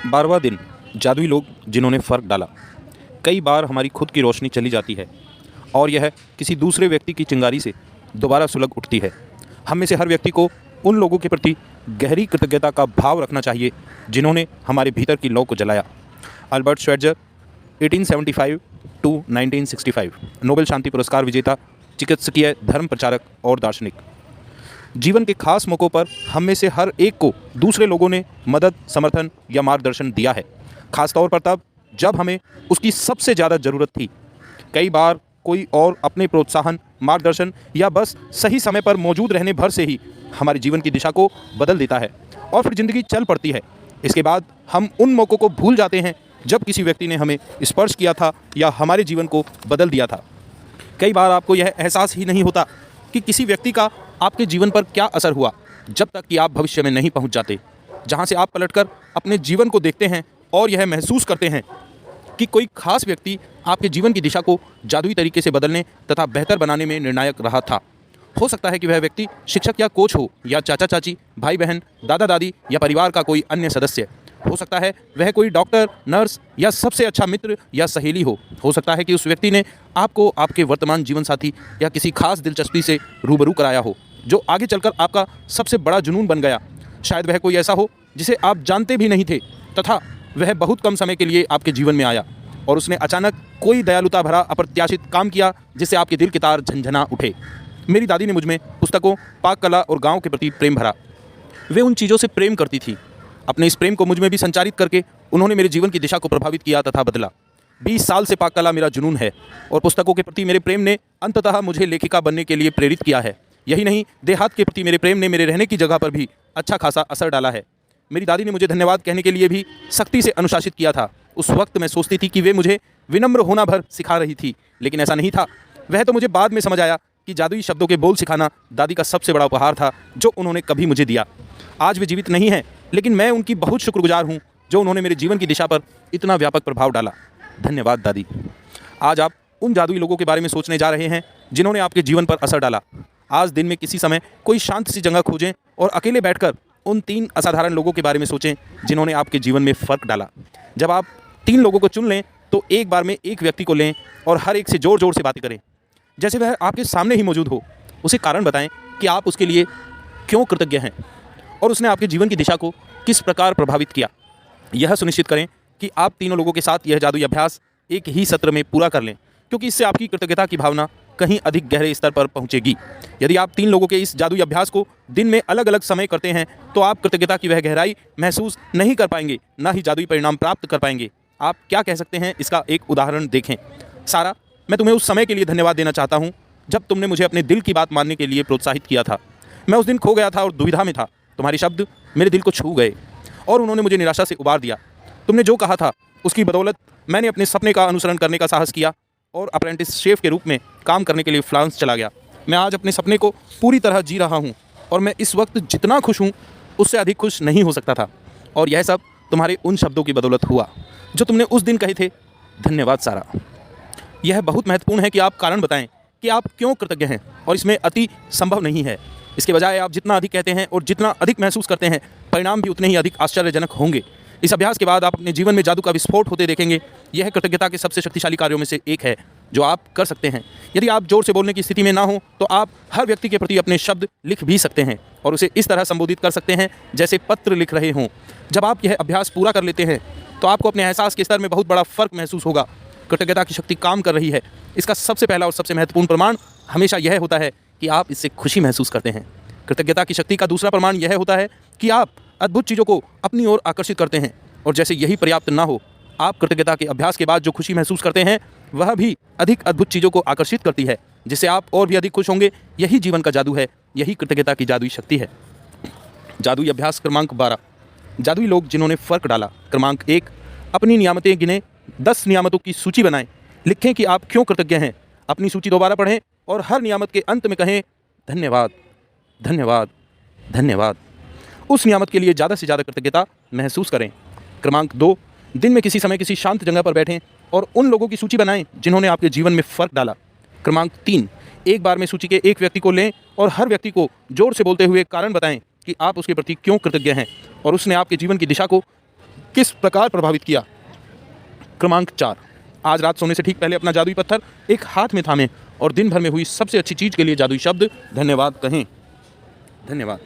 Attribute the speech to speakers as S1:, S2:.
S1: 12वां दिन जादुई लोग जिन्होंने फ़र्क डाला। कई बार हमारी खुद की रोशनी चली जाती है और यह किसी दूसरे व्यक्ति की चिंगारी से दोबारा सुलग उठती है। हम में से हर व्यक्ति को उन लोगों के प्रति गहरी कृतज्ञता का भाव रखना चाहिए जिन्होंने हमारे भीतर की लौ को जलाया। अल्बर्ट श्वेट्ज़र 1875 टू 1965 नोबेल शांति पुरस्कार विजेता, चिकित्सकीय धर्म प्रचारक और दार्शनिक। जीवन के खास मौक़ों पर हम में से हर एक को दूसरे लोगों ने मदद, समर्थन या मार्गदर्शन दिया है, खासतौर पर तब जब हमें उसकी सबसे ज़्यादा ज़रूरत थी। कई बार कोई और अपने प्रोत्साहन, मार्गदर्शन या बस सही समय पर मौजूद रहने भर से ही हमारे जीवन की दिशा को बदल देता है और फिर ज़िंदगी चल पड़ती है। इसके बाद हम उन मौक़ों को भूल जाते हैं जब किसी व्यक्ति ने हमें स्पर्श किया था या हमारे जीवन को बदल दिया था। कई बार आपको यह एहसास ही नहीं होता कि किसी व्यक्ति का आपके जीवन पर क्या असर हुआ, जब तक कि आप भविष्य में नहीं पहुंच जाते, जहां से आप पलटकर अपने जीवन को देखते हैं और यह महसूस करते हैं कि कोई खास व्यक्ति आपके जीवन की दिशा को जादुई तरीके से बदलने तथा बेहतर बनाने में निर्णायक रहा था। हो सकता है कि वह व्यक्ति शिक्षक या कोच हो, या चाचा चाची, भाई बहन, दादा दादी या परिवार का कोई अन्य सदस्य। हो सकता है वह कोई डॉक्टर, नर्स या सबसे अच्छा मित्र या सहेली हो सकता है कि उस व्यक्ति ने आपको आपके वर्तमान जीवन साथी या किसी खास दिलचस्पी से रूबरू कराया हो, जो आगे चलकर आपका सबसे बड़ा जुनून बन गया। शायद वह कोई ऐसा हो जिसे आप जानते भी नहीं थे, तथा वह बहुत कम समय के लिए आपके जीवन में आया और उसने अचानक कोई दयालुता भरा अप्रत्याशित काम किया जिससे आपके दिल के तार झंझना उठे। मेरी दादी ने मुझमें पुस्तकों, पाक कला और गाँव के प्रति प्रेम भरा। वे उन चीज़ों से प्रेम करती थी। अपने इस प्रेम को मुझ में भी संचारित करके उन्होंने मेरे जीवन की दिशा को प्रभावित किया तथा बदला। 20 साल से पाक कला मेरा जुनून है और पुस्तकों के प्रति मेरे प्रेम ने अंततः मुझे लेखिका बनने के लिए प्रेरित किया है। यही नहीं, देहात के प्रति मेरे प्रेम ने मेरे रहने की जगह पर भी अच्छा खासा असर डाला है। मेरी दादी ने मुझे धन्यवाद कहने के लिए भी सख्ती से अनुशासित किया था। उस वक्त मैं सोचती थी कि वे मुझे विनम्र होना भर सिखा रही थी, लेकिन ऐसा नहीं था। वह तो मुझे बाद में समझ आया कि जादुई शब्दों के बोल सिखाना दादी का सबसे बड़ा उपहार था जो उन्होंने कभी मुझे दिया। आज वे जीवित नहीं हैं, लेकिन मैं उनकी बहुत शुक्रगुजार हूँ जो उन्होंने मेरे जीवन की दिशा पर इतना व्यापक प्रभाव डाला। धन्यवाद दादी। आज आप उन जादुई लोगों के बारे में सोचने जा रहे हैं जिन्होंने आपके जीवन पर असर डाला। आज दिन में किसी समय कोई शांत सी जगह खोजें और अकेले बैठकर उन 3 असाधारण लोगों के बारे में सोचें जिन्होंने आपके जीवन में फ़र्क डाला। जब आप 3 लोगों को चुन लें तो एक बार में एक व्यक्ति को लें और हर एक से ज़ोर ज़ोर से बातें करें, जैसे वह आपके सामने ही मौजूद हो। उसे कारण बताएं कि आप उसके लिए क्यों कृतज्ञ हैं और उसने आपके जीवन की दिशा को किस प्रकार प्रभावित किया। यह सुनिश्चित करें कि आप तीनों लोगों के साथ यह जादुई अभ्यास एक ही सत्र में पूरा कर लें, क्योंकि इससे आपकी कृतज्ञता की भावना कहीं अधिक गहरे स्तर पर पहुंचेगी। यदि आप 3 लोगों के इस जादुई अभ्यास को दिन में अलग अलग समय करते हैं तो आप कृतज्ञता की वह गहराई महसूस नहीं कर पाएंगे, ना ही जादुई परिणाम प्राप्त कर पाएंगे। आप क्या कह सकते हैं, इसका एक उदाहरण देखें। सारा, मैं तुम्हें उस समय के लिए धन्यवाद देना चाहता हूँ जब तुमने मुझे अपने दिल की बात मानने के लिए प्रोत्साहित किया था। मैं उस दिन खो गया था और दुविधा में था। तुम्हारे शब्द मेरे दिल को छू गए और उन्होंने मुझे निराशा से उबार दिया। तुमने जो कहा था उसकी बदौलत मैंने अपने सपने का अनुसरण करने का साहस किया और अप्रेंटिस शेफ के रूप में काम करने के लिए फ्रांस चला गया। मैं आज अपने सपने को पूरी तरह जी रहा हूँ और मैं इस वक्त जितना खुश हूँ उससे अधिक खुश नहीं हो सकता था, और यह सब तुम्हारे उन शब्दों की बदौलत हुआ जो तुमने उस दिन कहे थे। धन्यवाद सारा। यह बहुत महत्वपूर्ण है कि आप कारण बताएं कि आप क्यों कृतज्ञ हैं, और इसमें अति संभव नहीं है। इसके बजाय आप जितना अधिक कहते हैं और जितना अधिक महसूस करते हैं, परिणाम भी उतने ही अधिक आश्चर्यजनक होंगे। इस अभ्यास के बाद आप अपने जीवन में जादू का विस्फोट होते देखेंगे। यह कृतज्ञता के सबसे शक्तिशाली कार्यों में से एक है जो आप कर सकते हैं। यदि आप जोर से बोलने की स्थिति में ना हो तो आप हर व्यक्ति के प्रति अपने शब्द लिख भी सकते हैं और उसे इस तरह संबोधित कर सकते हैं जैसे पत्र लिख रहे हों। जब आप यह अभ्यास पूरा कर लेते हैं तो आपको अपने एहसास के स्तर में बहुत बड़ा फ़र्क महसूस होगा। कृतज्ञता की शक्ति काम कर रही है। इसका सबसे पहला और सबसे महत्वपूर्ण प्रमाण हमेशा यह होता है कि आप इससे खुशी महसूस करते हैं। कृतज्ञता की शक्ति का दूसरा प्रमाण यह होता है कि आप अद्भुत चीज़ों को अपनी ओर आकर्षित करते हैं, और जैसे यही पर्याप्त ना हो, आप कृतज्ञता के अभ्यास के बाद जो खुशी महसूस करते हैं वह भी अधिक अद्भुत चीज़ों को आकर्षित करती है, जिससे आप और भी अधिक खुश होंगे। यही जीवन का जादू है, यही कृतज्ञता की जादुई शक्ति है। जादुई अभ्यास क्रमांक 12, जादुई लोग जिन्होंने फ़र्क डाला। क्रमांक 1, अपनी नियामतें गिने। 10 नियामतों की सूची बनाएं। लिखें कि आप क्यों कृतज्ञ हैं। अपनी सूची दोबारा पढ़ें और हर नियामत के अंत में कहें धन्यवाद, धन्यवाद, धन्यवाद। उस नियामत के लिए ज़्यादा से ज़्यादा कृतज्ञता महसूस करें। क्रमांक 2, दिन में किसी समय किसी शांत जगह पर बैठें और उन लोगों की सूची बनाएं जिन्होंने आपके जीवन में फ़र्क डाला। क्रमांक 3, एक बार में सूची के एक व्यक्ति को लें और हर व्यक्ति को जोर से बोलते हुए कारण बताएं कि आप उसके प्रति क्यों कृतज्ञ हैं और उसने आपके जीवन की दिशा को किस प्रकार प्रभावित किया। क्रमांक 4, आज रात सोने से ठीक पहले अपना जादुई पत्थर एक हाथ में थामें और दिन भर में हुई सबसे अच्छी चीज़ के लिए जादुई शब्द धन्यवाद कहें। धन्यवाद।